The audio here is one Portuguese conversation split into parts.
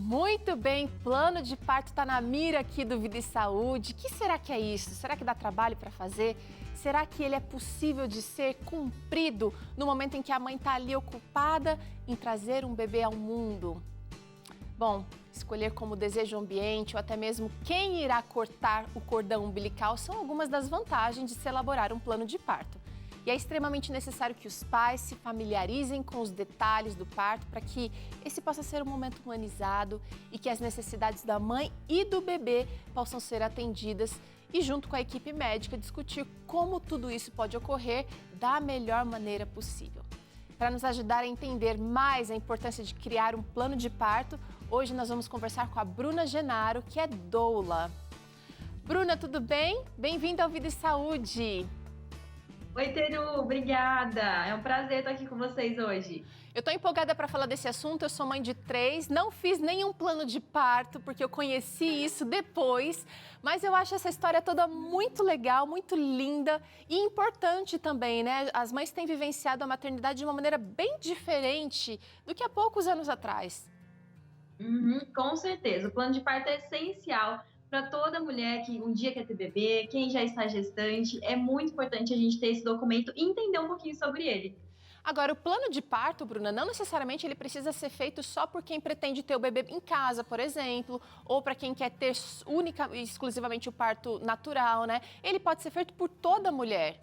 Muito bem, plano de parto está na mira aqui do Vida e Saúde. O que será que é isso? Será que dá trabalho para fazer? Será que ele é possível de ser cumprido no momento em que a mãe está ali ocupada em trazer um bebê ao mundo? Bom, escolher como deseja o ambiente ou até mesmo quem irá cortar o cordão umbilical são algumas das vantagens de se elaborar um plano de parto. E é extremamente necessário que os pais se familiarizem com os detalhes do parto para que esse possa ser um momento humanizado e que as necessidades da mãe e do bebê possam ser atendidas e, junto com a equipe médica, discutir como tudo isso pode ocorrer da melhor maneira possível. Para nos ajudar a entender mais a importância de criar um plano de parto, hoje nós vamos conversar com a Bruna Genaro, que é doula. Bruna, tudo bem? Bem-vinda ao Vida e Saúde! Oi, Teru, obrigada. É um prazer estar aqui com vocês hoje. Eu estou empolgada para falar desse assunto. Eu sou mãe de 3, não fiz nenhum plano de parto, porque eu conheci isso depois, mas eu acho essa história toda muito legal, muito linda e importante também, né? As mães têm vivenciado a maternidade de uma maneira bem diferente do que há poucos anos atrás. Com certeza. O plano de parto é essencial para toda mulher que um dia quer ter bebê, quem já está gestante. É muito importante a gente ter esse documento e entender um pouquinho sobre ele. Agora, o plano de parto, Bruna, não necessariamente ele precisa ser feito só por quem pretende ter o bebê em casa, por exemplo, ou para quem quer ter única e exclusivamente o parto natural, né? Ele pode ser feito por toda mulher.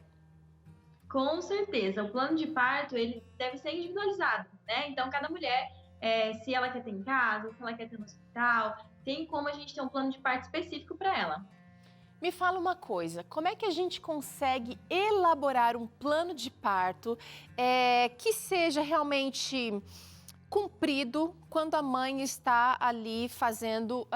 Com certeza. O plano de parto, ele deve ser individualizado, né? Então, cada mulher, se ela quer ter em casa, se ela quer ter no hospital, tem como a gente ter um plano de parto específico para ela. Me fala uma coisa, como é que a gente consegue elaborar um plano de parto que seja realmente cumprido quando a mãe está ali fazendo,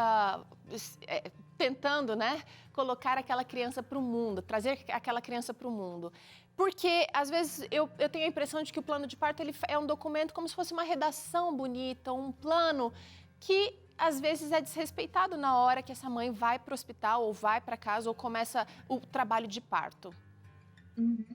tentando, né, colocar aquela criança para o mundo, trazer aquela criança para o mundo? Porque, às vezes, eu tenho a impressão de que o plano de parto ele é um documento como se fosse uma redação bonita, um plano que às vezes é desrespeitado na hora que essa mãe vai para o hospital ou vai para casa ou começa o trabalho de parto.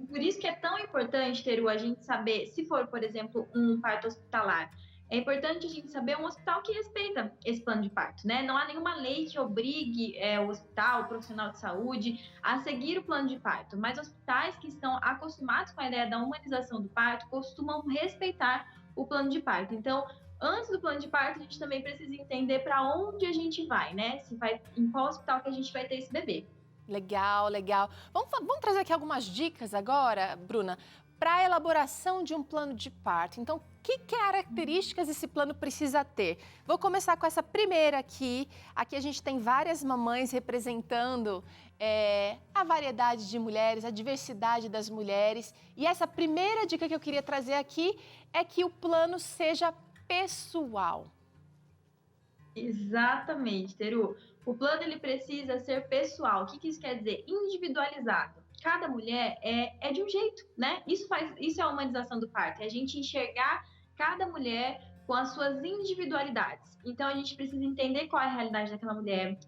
Por isso que é tão importante, Teru, a gente saber, se for, por exemplo, um parto hospitalar, é importante a gente saber um hospital que respeita esse plano de parto, né? Não há nenhuma lei que obrigue o hospital, o profissional de saúde, a seguir o plano de parto, mas hospitais que estão acostumados com a ideia da humanização do parto costumam respeitar o plano de parto. Então, antes do plano de parto, a gente também precisa entender para onde a gente vai, né? Se vai, em qual hospital que a gente vai ter esse bebê. Legal, legal. Vamos trazer aqui algumas dicas agora, Bruna, para a elaboração de um plano de parto. Então, que características esse plano precisa ter? Vou começar com essa primeira aqui. Aqui a gente tem várias mamães representando a variedade de mulheres, a diversidade das mulheres. E essa primeira dica que eu queria trazer aqui é que o plano seja pessoal. Exatamente, Teru. O plano ele precisa ser pessoal. O que isso quer dizer? Individualizado. Cada mulher é de um jeito, né? Isso é a humanização do parto, é a gente enxergar cada mulher com as suas individualidades. Então a gente precisa entender qual é a realidade daquela mulher.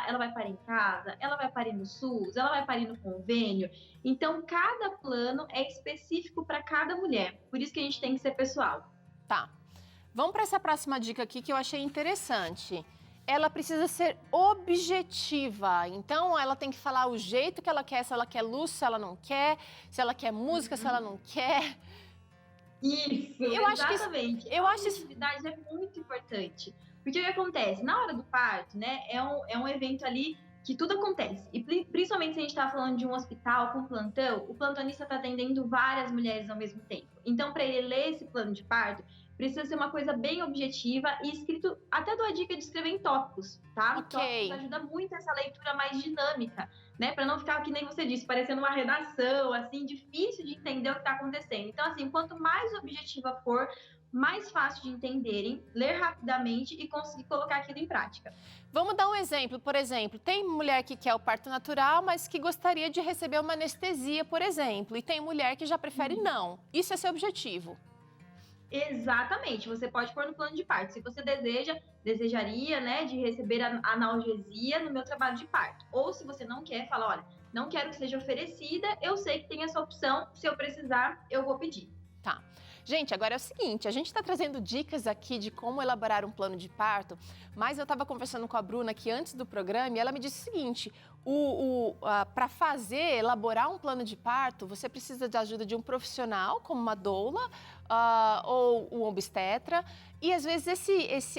Ela vai parir em casa, ela vai parir no SUS, ela vai parir no convênio. Então cada plano é específico para cada mulher. Por isso que a gente tem que ser pessoal. Tá. Vamos para essa próxima dica aqui que eu achei interessante. Ela precisa ser objetiva, então ela tem que falar o jeito que ela quer, se ela quer luz, se ela não quer, se ela quer música, se ela não quer. Isso, exatamente. A objetividade é muito importante. Porque o que acontece? Na hora do parto, né, é um evento ali que tudo acontece. E principalmente se a gente está falando de um hospital com plantão, o plantonista está atendendo várias mulheres ao mesmo tempo. Então, para ele ler esse plano de parto, precisa ser uma coisa bem objetiva e escrito, até dou a dica de escrever em tópicos, tá? Ok. Tópicos ajuda muito essa leitura mais dinâmica, né? Para não ficar, que nem você disse, parecendo uma redação, assim, difícil de entender o que está acontecendo. Então, assim, quanto mais objetiva for, mais fácil de entenderem, ler rapidamente e conseguir colocar aquilo em prática. Vamos dar um exemplo, por exemplo, tem mulher que quer o parto natural, mas que gostaria de receber uma anestesia, por exemplo, e tem mulher que já prefere não. Isso é seu objetivo. Exatamente, você pode pôr no plano de parto. Se você desejaria, né, de receber a analgesia no meu trabalho de parto. Ou se você não quer, fala, olha, não quero que seja oferecida, eu sei que tem essa opção, se eu precisar, eu vou pedir. Tá. Gente, agora é o seguinte, a gente está trazendo dicas aqui de como elaborar um plano de parto, mas eu estava conversando com a Bruna aqui antes do programa e ela me disse o seguinte, para elaborar um plano de parto, você precisa da ajuda de um profissional, como uma doula ou um obstetra, e às vezes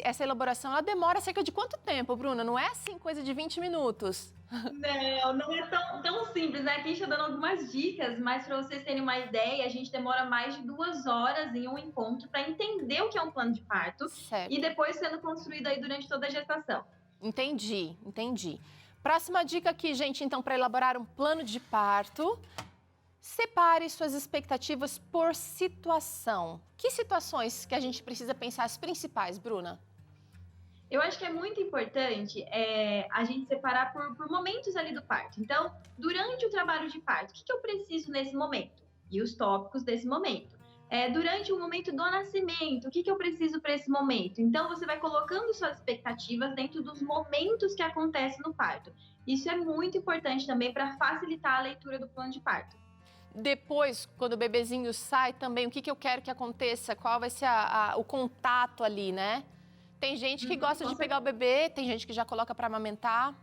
essa elaboração ela demora cerca de quanto tempo, Bruna? Não é assim coisa de 20 minutos? Não é tão simples, né? Aqui a gente está dando algumas dicas, mas para vocês terem uma ideia, a gente demora mais de 2 horas em um encontro para entender o que é um plano de parto Certo. e depois sendo construído aí durante toda a gestação. Entendi. Próxima dica aqui, gente, então, para elaborar um plano de parto. Separe suas expectativas por situação. Que situações que a gente precisa pensar as principais, Bruna? Eu acho que é muito importante a gente separar por momentos ali do parto. Então, durante o trabalho de parto, o que eu preciso nesse momento? E os tópicos desse momento. Durante o momento do nascimento, o que eu preciso para esse momento? Então, você vai colocando suas expectativas dentro dos momentos que acontecem no parto. Isso é muito importante também para facilitar a leitura do plano de parto. Depois, quando o bebezinho sai também, o que eu quero que aconteça? Qual vai ser o contato ali, né? Tem gente que gosta de pegar o bebê, tem gente que já coloca para amamentar.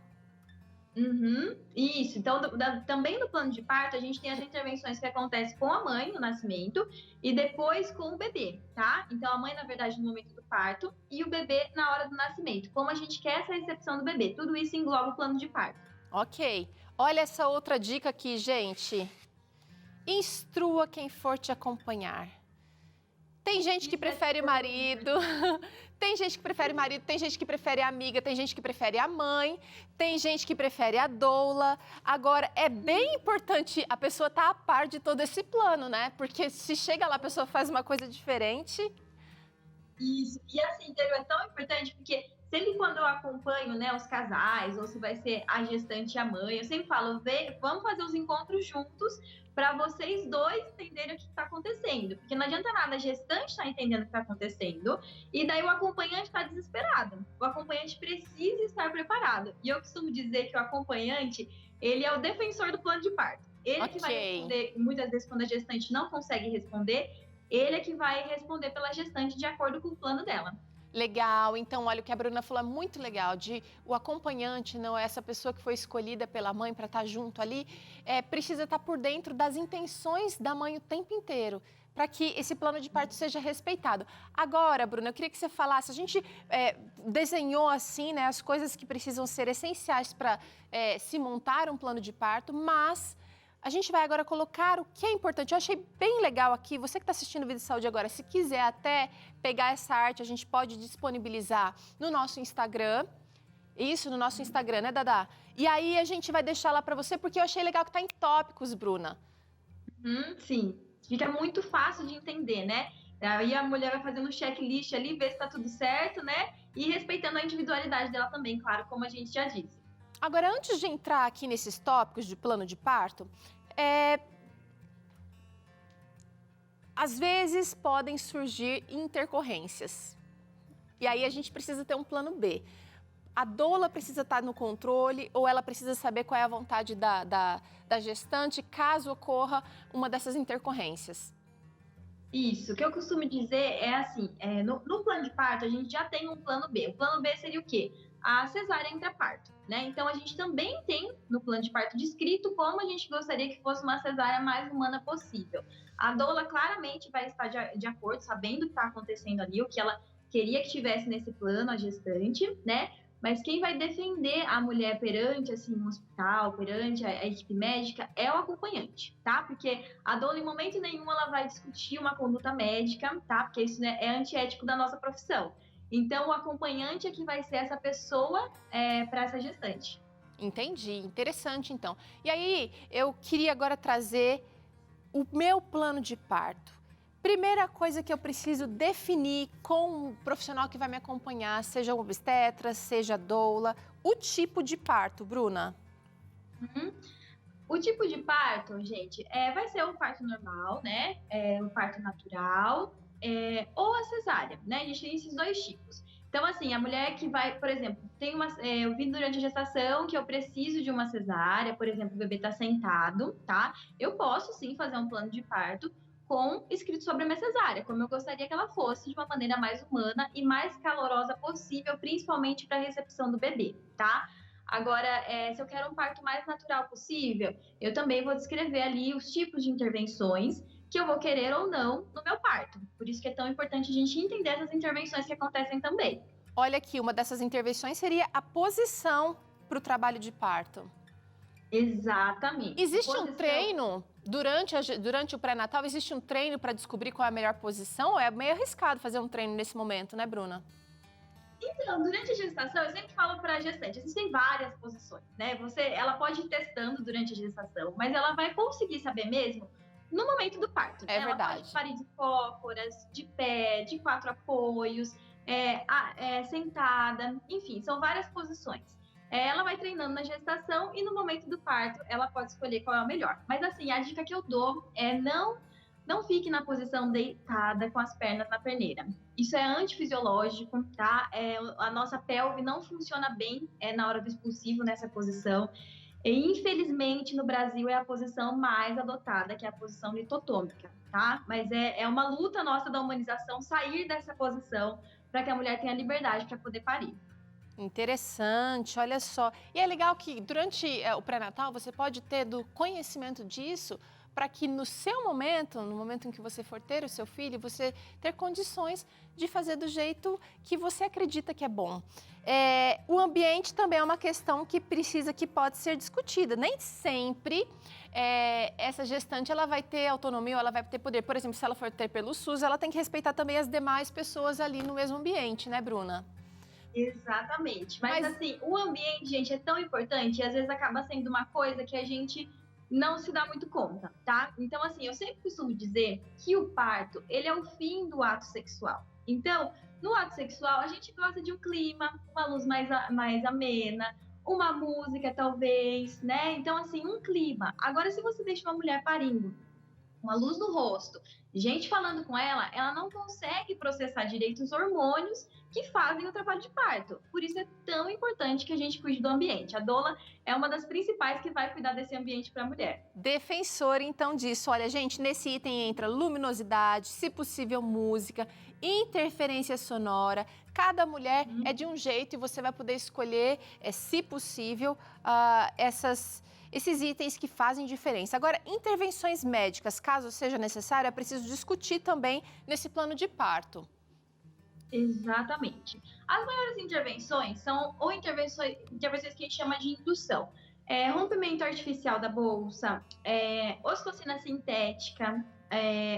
Isso. Então, também no plano de parto, a gente tem as intervenções que acontecem com a mãe no nascimento e depois com o bebê, tá? Então, a mãe, na verdade, no momento do parto e o bebê na hora do nascimento. Como a gente quer essa recepção do bebê. Tudo isso engloba o plano de parto. Ok. Olha essa outra dica aqui, gente. Instrua quem for te acompanhar. Tem gente que prefere o marido, tem gente que prefere o marido, tem gente que prefere a amiga, tem gente que prefere a mãe, tem gente que prefere a doula. Agora, é bem importante a pessoa estar a par de todo esse plano, né? Porque se chega lá, a pessoa faz uma coisa diferente. Isso. E assim, é tão importante porque sempre quando eu acompanho, né, os casais, ou se vai ser a gestante e a mãe, eu sempre falo, vamos fazer os encontros juntos para vocês dois entenderem o que está acontecendo. Porque não adianta nada a gestante estar entendendo o que está acontecendo e daí o acompanhante está desesperado. O acompanhante precisa estar preparado. E eu costumo dizer que o acompanhante, ele é o defensor do plano de parto. Ele que vai responder, muitas vezes quando a gestante não consegue responder, ele é que vai responder pela gestante de acordo com o plano dela. Legal, então olha o que a Bruna falou é muito legal, o acompanhante, não é essa pessoa que foi escolhida pela mãe para estar junto ali, precisa estar por dentro das intenções da mãe o tempo inteiro, para que esse plano de parto seja respeitado. Agora, Bruna, eu queria que você falasse, a gente desenhou assim, né, as coisas que precisam ser essenciais para se montar um plano de parto, mas a gente vai agora colocar o que é importante. Eu achei bem legal aqui, você que está assistindo o Vida e Saúde agora, se quiser até pegar essa arte, a gente pode disponibilizar no nosso Instagram. Isso, no nosso Instagram, né, Dadá? E aí a gente vai deixar lá para você, porque eu achei legal que está em tópicos, Bruna. Sim, fica muito fácil de entender, né? Aí a mulher vai fazendo um checklist ali, ver se está tudo certo, né? E respeitando a individualidade dela também, claro, como a gente já disse. Agora, antes de entrar aqui nesses tópicos de plano de parto, às vezes podem surgir intercorrências. E aí a gente precisa ter um plano B. A doula precisa estar no controle ou ela precisa saber qual é a vontade da gestante caso ocorra uma dessas intercorrências? Isso, o que eu costumo dizer é assim, no plano de parto a gente já tem um plano B. O plano B seria o quê? A cesárea intraparto, né? Então a gente também tem no plano de parto descrito como a gente gostaria que fosse uma cesárea mais humana possível. A doula claramente vai estar de acordo, sabendo o que está acontecendo ali, o que ela queria que tivesse nesse plano, a gestante, né? Mas quem vai defender a mulher perante assim, um hospital, perante a equipe médica, é o acompanhante, tá? Porque a doula, em momento nenhum, ela vai discutir uma conduta médica, tá? Porque isso, né, é antiético da nossa profissão. Então, o acompanhante é que vai ser essa pessoa para essa gestante. Entendi, interessante então. E aí, eu queria agora trazer o meu plano de parto. Primeira coisa que eu preciso definir com o profissional que vai me acompanhar, seja um obstetra, seja doula, o tipo de parto, Bruna. O tipo de parto, gente, vai ser o parto normal, né? O parto natural, ou a cesárea, né? A gente tem esses dois tipos. Então, assim, a mulher que vai, por exemplo, eu vi durante a gestação que eu preciso de uma cesárea, por exemplo, o bebê tá sentado, tá? Eu posso sim fazer um plano de parto com escrito sobre a minha cesárea, como eu gostaria que ela fosse, de uma maneira mais humana e mais calorosa possível, principalmente para a recepção do bebê, tá? Agora, se eu quero um parto mais natural possível, eu também vou descrever ali os tipos de intervenções que eu vou querer ou não no meu parto. Por isso que é tão importante a gente entender essas intervenções que acontecem também. Olha aqui, uma dessas intervenções seria a posição para o trabalho de parto. Exatamente. Existe um treino durante o pré-natal? Existe um treino para descobrir qual é a melhor posição? Ou é meio arriscado fazer um treino nesse momento, né, Bruna? Então, durante a gestação, eu sempre falo para a gestante, existem várias posições, né? Ela pode ir testando durante a gestação, mas ela vai conseguir saber mesmo no momento do parto. É né? verdade. Ela pode parir de cócoras, de pé, de 4 apoios, sentada, enfim, são várias posições. Ela vai treinando na gestação e no momento do parto ela pode escolher qual é o melhor. Mas assim, a dica que eu dou é não fique na posição deitada com as pernas na perneira. Isso é antifisiológico, tá? A nossa pelve não funciona bem na hora do expulsivo nessa posição. E, infelizmente, no Brasil é a posição mais adotada, que é a posição litotômica, tá? Mas é uma luta nossa da humanização sair dessa posição para que a mulher tenha liberdade para poder parir. Interessante, olha só. E é legal que durante o pré-natal você pode ter do conhecimento disso para que no seu momento, no momento em que você for ter o seu filho, você ter condições de fazer do jeito que você acredita que é bom. O ambiente também é uma questão que pode ser discutida. Nem sempre essa gestante ela vai ter autonomia ou ela vai ter poder. Por exemplo, se ela for ter pelo SUS, ela tem que respeitar também as demais pessoas ali no mesmo ambiente, né, Bruna? Exatamente. Mas assim, o ambiente, gente, é tão importante e às vezes acaba sendo uma coisa que a gente não se dá muito conta, tá? Então, assim, eu sempre costumo dizer que o parto, ele é o fim do ato sexual. Então, no ato sexual, a gente gosta de um clima, uma luz mais amena, uma música, talvez, né? Então, assim, um clima. Agora, se você deixa uma mulher parindo, uma luz no rosto, gente falando com ela, ela não consegue processar direito os hormônios que fazem o trabalho de parto. Por isso é tão importante que a gente cuide do ambiente. A doula é uma das principais que vai cuidar desse ambiente para a mulher. Defensora, então, disso. Olha, gente, nesse item entra luminosidade, se possível, música, interferência sonora. Cada mulher é de um jeito e você vai poder escolher, se possível, esses itens que fazem diferença. Agora, intervenções médicas, caso seja necessário, é preciso discutir também nesse plano de parto. Exatamente. As maiores intervenções são intervenções que a gente chama de indução. Rompimento artificial da bolsa, ocitocina sintética,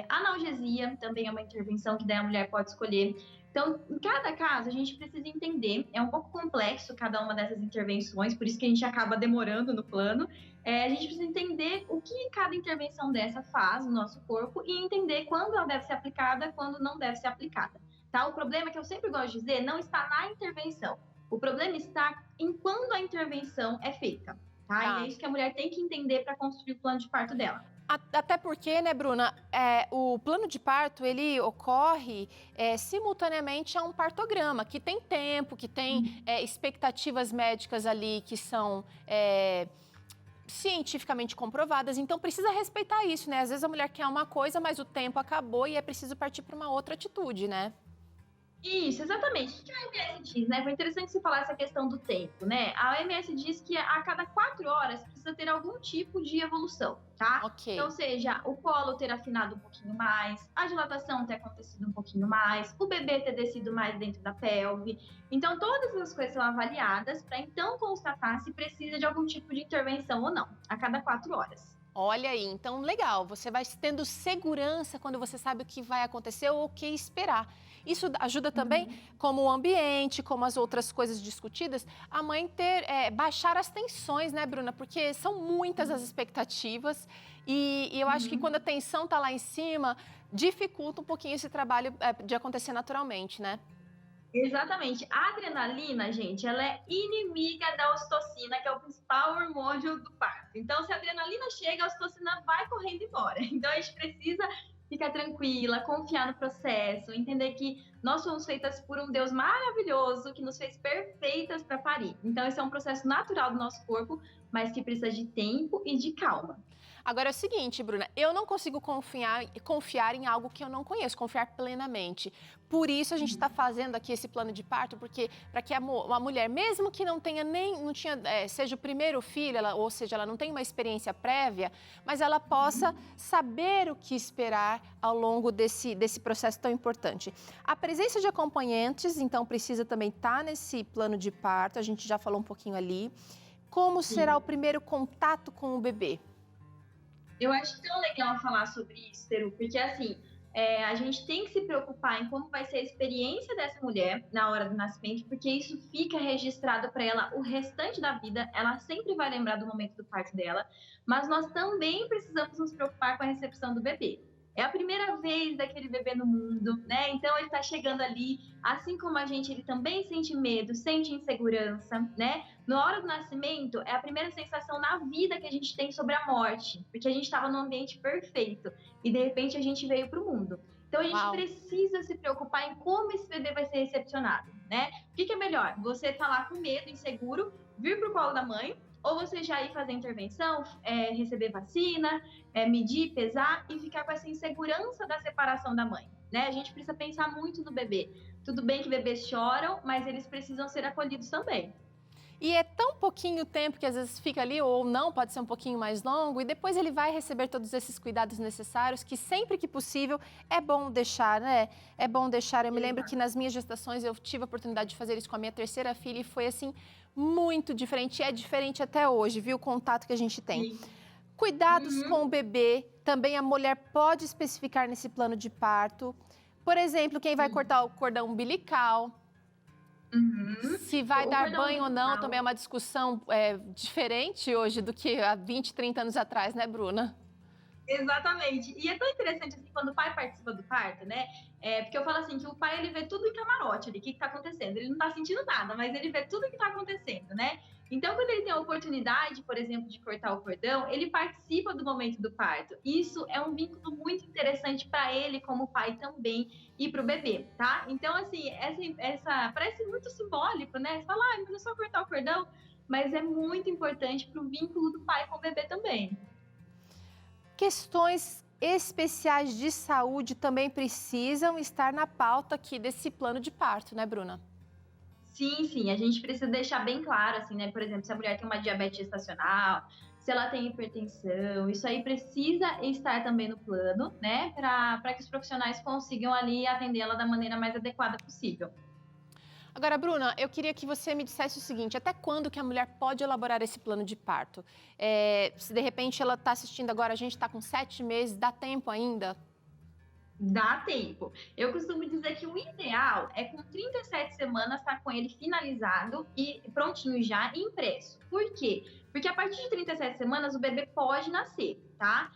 analgesia também é uma intervenção que daí a mulher pode escolher. Então, em cada caso, a gente precisa entender, é um pouco complexo cada uma dessas intervenções, por isso que a gente acaba demorando no plano. A gente precisa entender o que cada intervenção dessa faz no nosso corpo e entender quando ela deve ser aplicada, quando não deve ser aplicada. Tá? O problema que eu sempre gosto de dizer não está na intervenção. O problema está em quando a intervenção é feita. Tá? E é isso que a mulher tem que entender para construir o plano de parto dela. Até porque, né, Bruna, o plano de parto, ele ocorre simultaneamente a um partograma, que tem tempo, que tem expectativas médicas ali que são cientificamente comprovadas, então precisa respeitar isso, né? Às vezes a mulher quer uma coisa, mas o tempo acabou e é preciso partir para uma outra atitude, né? Isso, exatamente. O que a OMS diz, né? Foi interessante você falar essa questão do tempo, né? A OMS diz que a cada 4 horas precisa ter algum tipo de evolução, tá? Ok. Então, seja o colo ter afinado um pouquinho mais, a dilatação ter acontecido um pouquinho mais, o bebê ter descido mais dentro da pelve. Então, todas essas coisas são avaliadas para então constatar se precisa de algum tipo de intervenção ou não, a cada 4 horas. Olha aí, então legal, você vai tendo segurança quando você sabe o que vai acontecer ou o que esperar. Isso ajuda também, como o ambiente, como as outras coisas discutidas, a mãe baixar as tensões, né, Bruna? Porque são muitas as expectativas e eu acho que quando a tensão está lá em cima, dificulta um pouquinho esse trabalho de acontecer naturalmente, né? Exatamente. A adrenalina, gente, ela é inimiga da ocitocina, que é o principal hormônio do parto. Então, se a adrenalina chega, a ocitocina vai correndo embora. Então, a gente precisa ficar tranquila, confiar no processo, entender que nós somos feitas por um Deus maravilhoso que nos fez perfeitas para parir. Então, esse é um processo natural do nosso corpo, mas que precisa de tempo e de calma. Agora é o seguinte, Bruna, eu não consigo confiar em algo que eu não conheço, confiar plenamente. Por isso a gente está fazendo aqui esse plano de parto, porque para que uma mulher, mesmo que não tenha seja o primeiro filho, ou seja, ela não tem uma experiência prévia, mas ela possa saber o que esperar ao longo desse processo tão importante. A presença de acompanhantes, então, precisa também estar nesse plano de parto, a gente já falou um pouquinho ali. Como será o primeiro contato com o bebê? Eu acho tão legal falar sobre isso, Teru, porque assim, a gente tem que se preocupar em como vai ser a experiência dessa mulher na hora do nascimento, porque isso fica registrado para ela o restante da vida, ela sempre vai lembrar do momento do parto dela, mas nós também precisamos nos preocupar com a recepção do bebê. É a primeira vez daquele bebê no mundo, né? Então ele está chegando ali, assim como a gente, ele também sente medo, sente insegurança, né? Na hora do nascimento, é a primeira sensação na vida que a gente tem sobre a morte, porque a gente estava num ambiente perfeito e de repente a gente veio para o mundo. Então a gente precisa se preocupar em como esse bebê vai ser recepcionado, né? O que é melhor? Você tá lá com medo, inseguro, vir pro colo da mãe, ou você já ir fazer intervenção, receber vacina, medir, pesar e ficar com essa insegurança da separação da mãe, né? A gente precisa pensar muito no bebê. Tudo bem que bebês choram, mas eles precisam ser acolhidos também. E é tão pouquinho tempo que às vezes fica ali, ou não, pode ser um pouquinho mais longo, e depois ele vai receber todos esses cuidados necessários, que sempre que possível é bom deixar, né? É bom deixar. Eu me lembro que nas minhas gestações eu tive a oportunidade de fazer isso com a minha terceira filha e foi assim, muito diferente. E é diferente até hoje, viu? O contato que a gente tem. Sim. Cuidados com o bebê, também a mulher pode especificar nesse plano de parto. Por exemplo, quem vai cortar o cordão umbilical. Se vai dar banho ou não, também é uma discussão diferente hoje do que há 20, 30 anos atrás, né, Bruna? Exatamente. E é tão interessante assim quando o pai participa do parto, né? Porque eu falo assim que o pai ele vê tudo em camarote ali, o que está acontecendo. Ele não está sentindo nada, mas ele vê tudo o que está acontecendo, né? Então, quando ele tem a oportunidade, por exemplo, de cortar o cordão, ele participa do momento do parto. Isso é um vínculo muito interessante para ele como pai também e para o bebê, tá? Então, assim, essa parece muito simbólico, né? Você fala, não é só cortar o cordão, mas é muito importante para o vínculo do pai com o bebê também. Questões especiais de saúde também precisam estar na pauta aqui desse plano de parto, né, Bruna? Sim, a gente precisa deixar bem claro, assim, né? Por exemplo, se a mulher tem uma diabetes gestacional, se ela tem hipertensão, isso aí precisa estar também no plano, né? Para que os profissionais consigam ali atendê-la da maneira mais adequada possível. Agora, Bruna, eu queria que você me dissesse o seguinte, até quando que a mulher pode elaborar esse plano de parto? Se de repente ela está assistindo agora, a gente está com 7 meses, dá tempo ainda? Dá tempo. Eu costumo dizer que o ideal é com 37 semanas estar com ele finalizado e prontinho já e impresso. Por quê? Porque a partir de 37 semanas o bebê pode nascer, tá?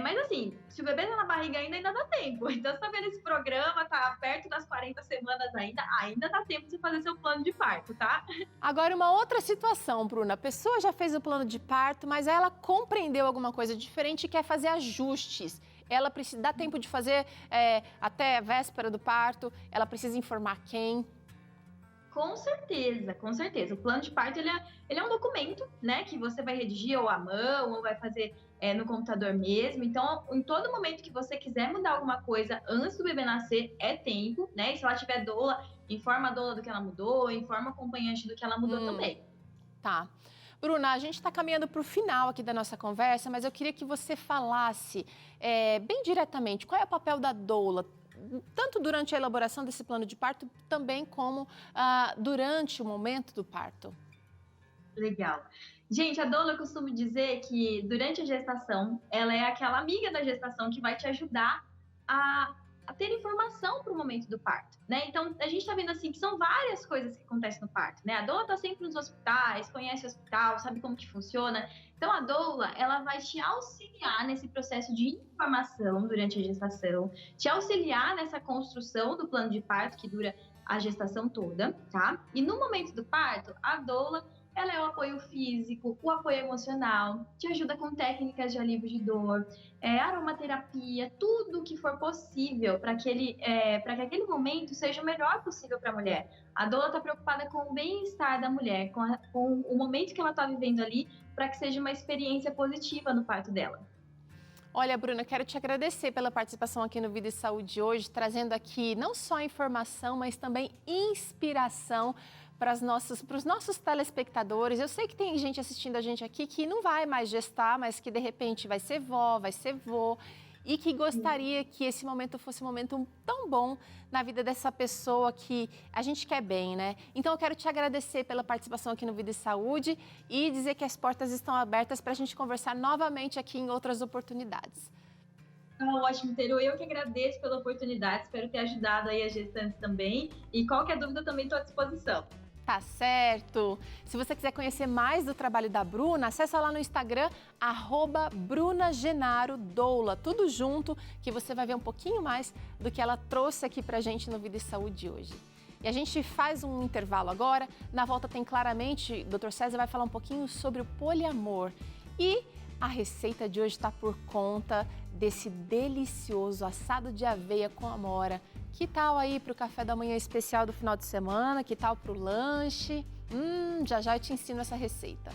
Mas assim, se o bebê tá na barriga ainda dá tempo. Então, você tá vendo esse programa, tá perto das 40 semanas ainda dá tempo de fazer seu plano de parto, tá? Agora, uma outra situação, Bruna. A pessoa já fez o plano de parto, mas ela compreendeu alguma coisa diferente e quer fazer ajustes. Ela precisa dar tempo de fazer até a véspera do parto, ela precisa informar quem? Com certeza. O plano de parto, ele é um documento, né, que você vai redigir ou à mão, ou vai fazer no computador mesmo. Então, em todo momento que você quiser mudar alguma coisa antes do bebê nascer, é tempo, né? E se ela tiver doula, informa a doula do que ela mudou, informa o acompanhante do que ela mudou também. Tá. Bruna, a gente está caminhando para o final aqui da nossa conversa, mas eu queria que você falasse bem diretamente qual é o papel da doula, tanto durante a elaboração desse plano de parto, também como durante o momento do parto. Legal. Gente, a doula, eu costumo dizer que durante a gestação, ela é aquela amiga da gestação que vai te ajudar a ter informação para o momento do parto, né? Então, a gente está vendo assim que são várias coisas que acontecem no parto, né? A doula está sempre nos hospitais, conhece o hospital, sabe como que funciona. Então, a doula, ela vai te auxiliar nesse processo de informação durante a gestação, te auxiliar nessa construção do plano de parto que dura a gestação toda, tá? E no momento do parto, a doula, ela é o apoio físico, o apoio emocional, te ajuda com técnicas de alívio de dor, aromaterapia, tudo que for possível para que aquele momento seja o melhor possível para a mulher. A doula está preocupada com o bem-estar da mulher, com o momento que ela está vivendo ali, para que seja uma experiência positiva no parto dela. Olha, Bruna, quero te agradecer pela participação aqui no Vida e Saúde hoje, trazendo aqui não só informação, mas também inspiração para os nossos telespectadores. Eu sei que tem gente assistindo a gente aqui que não vai mais gestar, mas que de repente vai ser vó, vai ser vô, e que gostaria que esse momento fosse um momento tão bom na vida dessa pessoa que a gente quer bem, né? Então eu quero te agradecer pela participação aqui no Vida e Saúde e dizer que as portas estão abertas para a gente conversar novamente aqui em outras oportunidades. Ótimo, Teru. Eu que agradeço pela oportunidade, espero ter ajudado aí as gestantes também. E qualquer dúvida também estou à disposição. Tá certo! Se você quiser conhecer mais do trabalho da Bruna, acessa lá no Instagram, @BrunaGenaroDoula, tudo junto, que você vai ver um pouquinho mais do que ela trouxe aqui pra gente no Vida e Saúde hoje. E a gente faz um intervalo agora, na volta tem claramente, o Dr. César vai falar um pouquinho sobre o poliamor. E a receita de hoje está por conta desse delicioso assado de aveia com amora. Que tal aí para o café da manhã especial do final de semana? Que tal para o lanche? Já já eu te ensino essa receita.